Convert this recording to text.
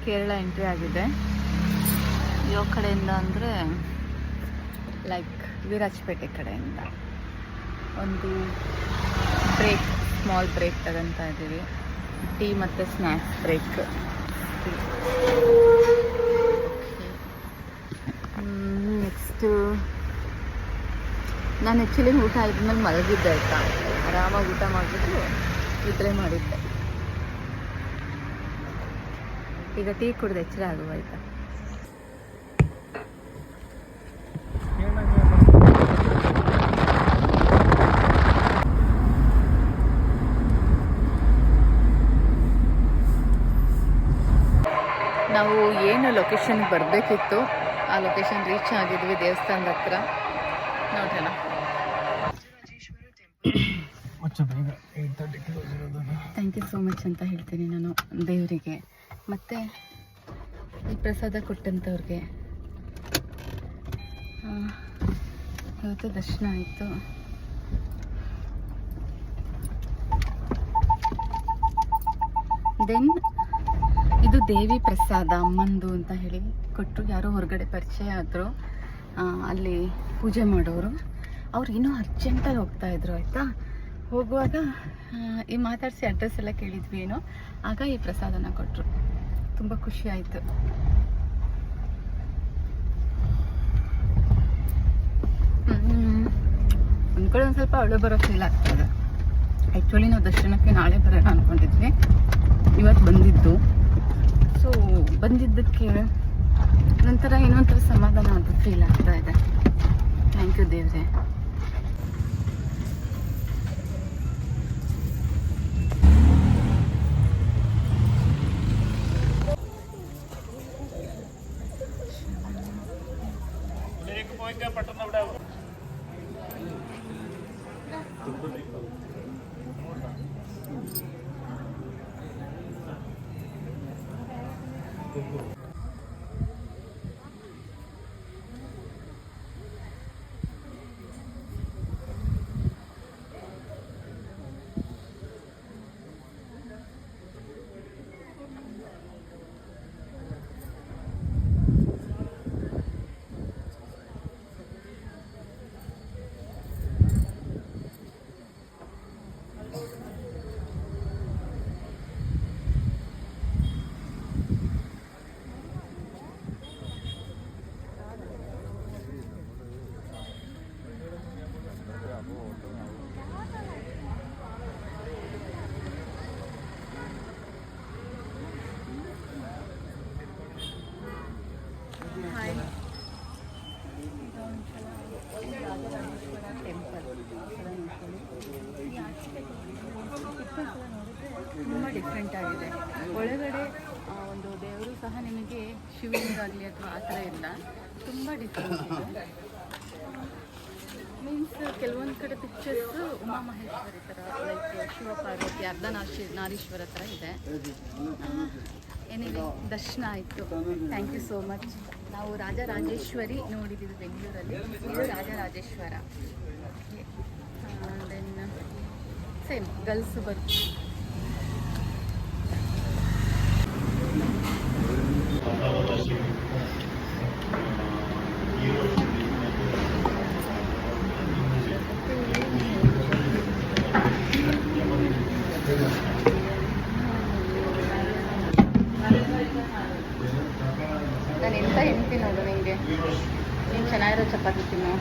Kerala entry ಆಗಿದೆ. ಯಾವ ಕಡೆಯಿಂದ ಅಂದರೆ ಲೈಕ್ ವಿರಾಜಪೇಟೆ ಕಡೆಯಿಂದ. ಒಂದು ಸ್ಮಾಲ್ ಬ್ರೇಕ್ ತಗೊತಾ ಇದ್ದೀವಿ. ಟೀ ಮತ್ತು ಸ್ನ್ಯಾಕ್ಸ್ ಬ್ರೇಕ್. ನೆಕ್ಸ್ಟು ನಾನು ಆ್ಯಕ್ಚುಲಿ ಊಟ ಆದ್ಮೇಲೆ ಮಲಗಿದ್ದೆ ಆಯಿತಾ. ಆರಾಮಾಗಿ ಊಟ ಮಾಡಿಬಿಟ್ಟು ನಿದ್ರೆ ಮಾಡಿದ್ದೆ. ಈಗ ಟೀ ಕುಡಿದು ಎಚ್ಚರ ಆಗುವ ಆಯಿತಾ. ನಾವು ಏನು ಲೊಕೇಶನ್ಗೆ ಬರಬೇಕಿತ್ತು ಆ ಲೊಕೇಶನ್ ರೀಚ್ ಆಗಿದ್ವಿ, ದೇವಸ್ಥಾನದ ಹತ್ರ. ನೋಡ್ರಣ. ಥ್ಯಾಂಕ್ ಯು ಸೋ ಮಚ್ ಅಂತ ಹೇಳ್ತೀನಿ ನಾನು ದೇವರಿಗೆ, ಮತ್ತು ಈ ಪ್ರಸಾದ ಕೊಟ್ಟಂಥವ್ರಿಗೆ. ಇವತ್ತು ದರ್ಶನ ಆಯಿತು. ದೆನ್ ಇದು ದೇವಿ ಪ್ರಸಾದ ಅಮ್ಮಂದು ಅಂತ ಹೇಳಿ ಕೊಟ್ಟರು. ಯಾರೋ ಹೊರಗಡೆ ಪರಿಚಯ ಆದರು, ಅಲ್ಲಿ ಪೂಜೆ ಮಾಡೋರು. ಅವ್ರು ಇನ್ನೂ ಅರ್ಜೆಂಟಾಗಿ ಹೋಗ್ತಾಯಿದ್ರು ಆಯಿತಾ. ಹೋಗುವಾಗ ಈ ಮಾತಾಡಿಸಿ ಅಡ್ರೆಸ್ ಎಲ್ಲ ಕೇಳಿದ್ವಿ ಏನೋ, ಆಗ ಈ ಪ್ರಸಾದನ ಕೊಟ್ಟರು. ತುಂಬ ಖುಷಿ ಆಯಿತು. ಒಂದು ಕಡೆ ಒಂದು ಸ್ವಲ್ಪ ಅಳು ಬರೋ ಫೀಲ್ ಆಗ್ತದೆ. ಆ್ಯಕ್ಚುಲಿ ನಾವು ದರ್ಶನಕ್ಕೆ ನಾಳೆ ಬರೋಣ ಅಂದ್ಕೊಂಡಿದ್ವಿ, ಇವತ್ತು ಬಂದಿದ್ದು. ಸೊ ಬಂದಿದ್ದಕ್ಕೆ ನಂತರ ಏನೊಂಥರ ಸಮಾಧಾನ ಅಂತ ಫೀಲ್ ಆಗ್ತಾ ಇದೆ. ಥ್ಯಾಂಕ್ ಯು ದೇವ್ರೆ. ತುಂಬ ಡಿಫ್ರೆಂಟ್ ಆಗಿದೆ. ಒಳಗಡೆ ಒಂದು ದೇವರು ಸಹ ನಿಮಗೆ ಶಿವಲಿಂಗಾಗಲಿ ಅಥವಾ ಆ ಥರ ಇಲ್ಲ, ತುಂಬ ಡಿಫ್ರೆಂಟ್ ಇದೆ. ಮೀನ್ಸ್ ಕೆಲವೊಂದು ಕಡೆ ಪಿಕ್ಚರ್ಸು ಉಮಾ ಮಹೇಶ್ವರಿ ಥರ, ಲೈಕ್ ಶಿವ ಪಾರ್ವತಿ ಅರ್ಧನಾರೀಶ್ವರ ಥರ ಇದೆ. ಏನಿದೆ ದರ್ಶನ ಆಯಿತು. Thank you so much. ನಾವು ರಾಜರಾಜೇಶ್ವರಿ ನೋಡಿದ್ದೀವಿ ಬೆಂಗಳೂರಲ್ಲಿ, ಇದು ರಾಜರಾಜೇಶ್ವರ. ದೆನ್ ಸೇಮ್ ಗರ್ಲ್ಸ್ ಬರುತ್ತೆ. ನಾನು ಎಂತ ಹೇಳ್ತೀನಿ ನೋಡು ನಿಮಗೆ, ನೀನು ಚೆನ್ನಾಗಿರೋ ಚಪಾತಿ ತಿನ್ನು.